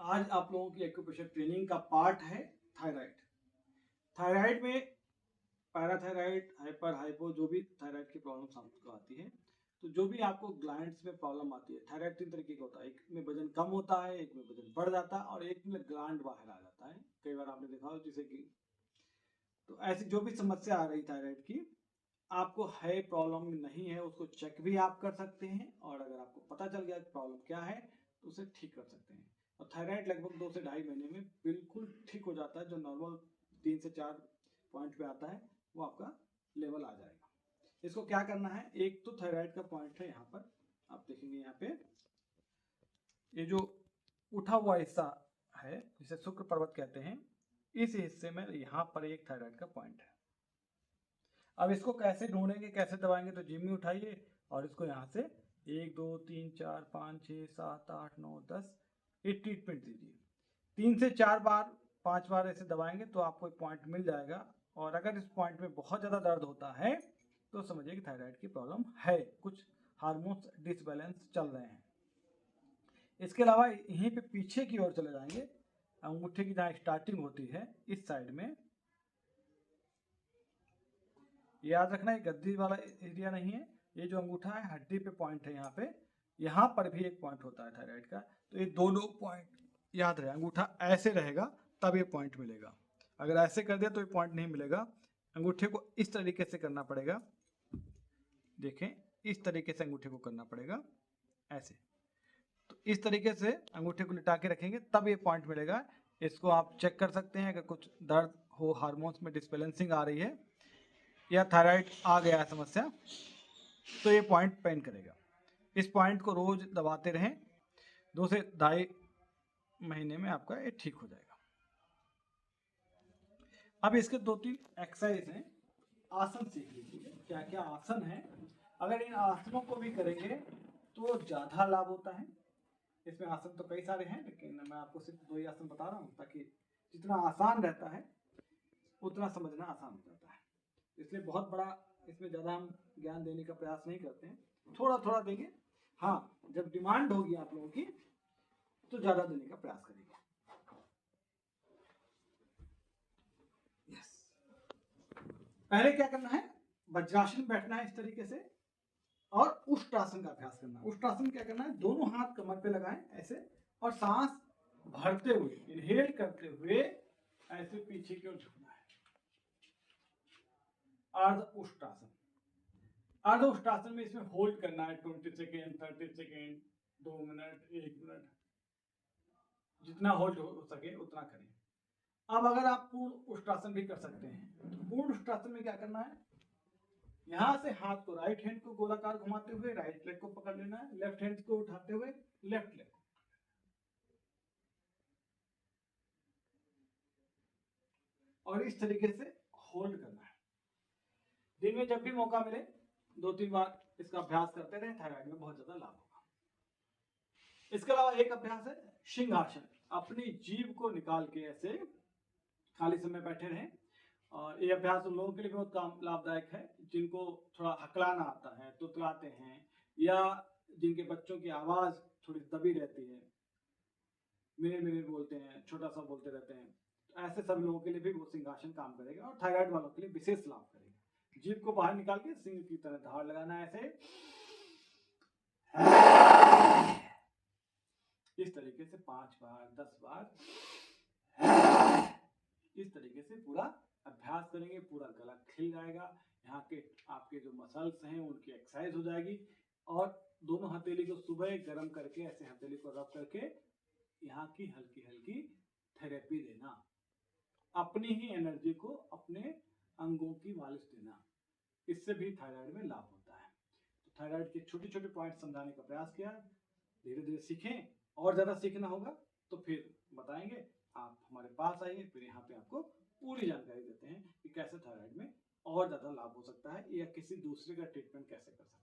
आज आप लोगों की एक्यूप्रेशर ट्रेनिंग का पार्ट है थायराइड। थायराइड में पैराथायराइड, हाइपर, हाइपो, जो भी थायराइड की प्रॉब्लम आपको आती है, तो जो भी आपको ग्लैंड्स में प्रॉब्लम आती है, थायराइड तीन तरीके का होता है। एक में वजन कम होता है, एक में वजन बढ़ जाता है और एक में ग्लैंड बाहर आ जाता है। कई बार आपने देखा हो, जैसे कि तो ऐसी जो भी समस्या आ रही थायराइड की, आपको है प्रॉब्लम नहीं है, उसको चेक भी आप कर सकते हैं और अगर आपको पता चल गया प्रॉब्लम क्या है तो उसे ठीक कर सकते हैं। और थायराइड लगभग 2 से ढाई महीने में बिल्कुल ठीक हो जाता है। जो नॉर्मल 3 से 4 पॉइंट पे आता है वो आपका लेवल आ जाएगा। इसको क्या करना है, एक तो थायराइड का पॉइंट है यहाँ पर, आप देखेंगे यहाँ पे ये जो उठा हुआ हिस्सा है जिसे शुक्र पर्वत कहते हैं, इस हिस्से में यहाँ पर एक थायराइड का पॉइंट है। अब इसको कैसे ढूंढेंगे, कैसे दबाएंगे, तो जिम में उठाइए और इसको यहाँ से 1 2 3 4 5 6 7 8 9 10 ये ट्रीटमेंट दीजिए। 3 से 4 बार 5 बार ऐसे दबाएंगे तो आपको एक पॉइंट मिल जाएगा। और अगर इस पॉइंट में बहुत ज़्यादा दर्द होता है तो समझिए कि थायराइड की प्रॉब्लम है, कुछ हार्मोन्स डिसबैलेंस चल रहे हैं। इसके अलावा यहीं पे पीछे की ओर चले जाएंगे, अंगूठे की जहाँ स्टार्टिंग होती है इस साइड में, याद रखना ये गद्दी वाला एरिया नहीं है, ये जो अंगूठा है हड्डी पे पॉइंट है, यहाँ पर भी एक पॉइंट होता है थायराइड का। तो ये दोनों पॉइंट याद रहे, अंगूठा ऐसे रहेगा तब ये पॉइंट मिलेगा, अगर ऐसे कर दिया तो ये पॉइंट नहीं मिलेगा। अंगूठे को इस तरीके से करना पड़ेगा, देखें इस तरीके से अंगूठे को करना पड़ेगा ऐसे। तो इस तरीके से अंगूठे को लिटा के रखेंगे तब ये पॉइंट मिलेगा। इसको आप चेक कर सकते हैं, अगर कुछ दर्द हो, हार्मोन्स में डिसबैलेंसिंग आ रही है या थायराइड आ गया है समस्या, तो ये पॉइंट पेन करेगा। इस पॉइंट को रोज दबाते रहें, 2 से ढाई महीने में आपका ये ठीक हो जाएगा। अब इसके 2-3 एक्सरसाइज हैं, आसन सीख लीजिए क्या क्या आसन है। अगर इन आसनों को भी करेंगे तो ज़्यादा लाभ होता है। इसमें आसन तो कई सारे हैं, लेकिन मैं आपको सिर्फ 2 ही आसन बता रहा हूँ ताकि जितना आसान रहता है उतना समझना आसान हो जाता है। इसलिए बहुत बड़ा इसमें ज़्यादा हम ज्ञान देने का प्रयास नहीं करते हैं, थोड़ा थोड़ा देंगे। हाँ, जब डिमांड होगी आप लोगों की तो ज़्यादा देने का प्रयास करेंगे। यस, पहले क्या करना है, वज्रासन बैठना है इस तरीके से और उष्ट्रासन का अभ्यास करना है। उष्ट्रासन क्या करना है, दोनों हाथ कमर पे लगाएं ऐसे और सांस भरते हुए, इनहेल करते हुए ऐसे पीछे की ओर झुकना है। अर्ध उष्ट्रासन। अर्ध उष्ट्रासन में इसमें होल्ड करना है 20 सेकेंड, 30 सेकेंड, 2 मिनट, 1 मिनट, जितना होल्ड हो सके उतना करें। अब अगर आप पूर्ण उष्ट्रासन भी कर सकते हैं, तो पूर्ण उष्ट्रासन में क्या करना है, यहां से हाथ को, राइट हैंड को गोलाकार घुमाते हुए राइट लेग को पकड़ लेना है, लेफ्ट हैंड को उठाते हुए लेफ्ट लेग, और इस तरीके से होल्ड करना है। दिन में जब भी मौका मिले 2-3 बार इसका अभ्यास करते रहे, थायराइड में बहुत ज्यादा लाभ होगा। इसके अलावा एक अभ्यास है सिंहासन। अपनी जीभ को निकाल के ऐसे खाली समय बैठे रहें, और ये अभ्यास उन लोगों के लिए बहुत काम लाभदायक है जिनको थोड़ा हकलाना आता है, तुतलाते हैं, या जिनके बच्चों की आवाज थोड़ी दबी रहती है, मेरे मेरे बोलते हैं, छोटा सा बोलते रहते हैं, तो ऐसे सभी लोगों के लिए भी वो सिंहासन काम करेगा और थायराइड वालों के लिए विशेष लाभ करेगा। जीभ को बाहर निकाल के सिंह की तरह धार लगाना है ऐसे, इस तरीके से 5 बार 10 बार इस तरीके से पूरा अभ्यास करेंगे, पूरा गला खिल जाएगा, यहाँ के आपके जो मसल्स हैं उनकी एक्सरसाइज हो जाएगी। और दोनों हथेली को सुबह गर्म करके ऐसे हथेली को रब करके यहाँ की हल्की हल्की थेरेपी देना, अपनी ही एनर्जी को अपने अंगों की मालिश देना, इससे भी थायराइड में लाभ होता है। तो थायराइड के छोटे छोटे पॉइंट समझाने का प्रयास किया, धीरे धीरे सीखें, और ज़्यादा सीखना होगा तो फिर बताएंगे, आप हमारे पास आइए, फिर यहाँ पे आपको पूरी जानकारी देते हैं कि कैसे थायराइड में और ज़्यादा लाभ हो सकता है या किसी दूसरे का ट्रीटमेंट कैसे कर सकते हैं।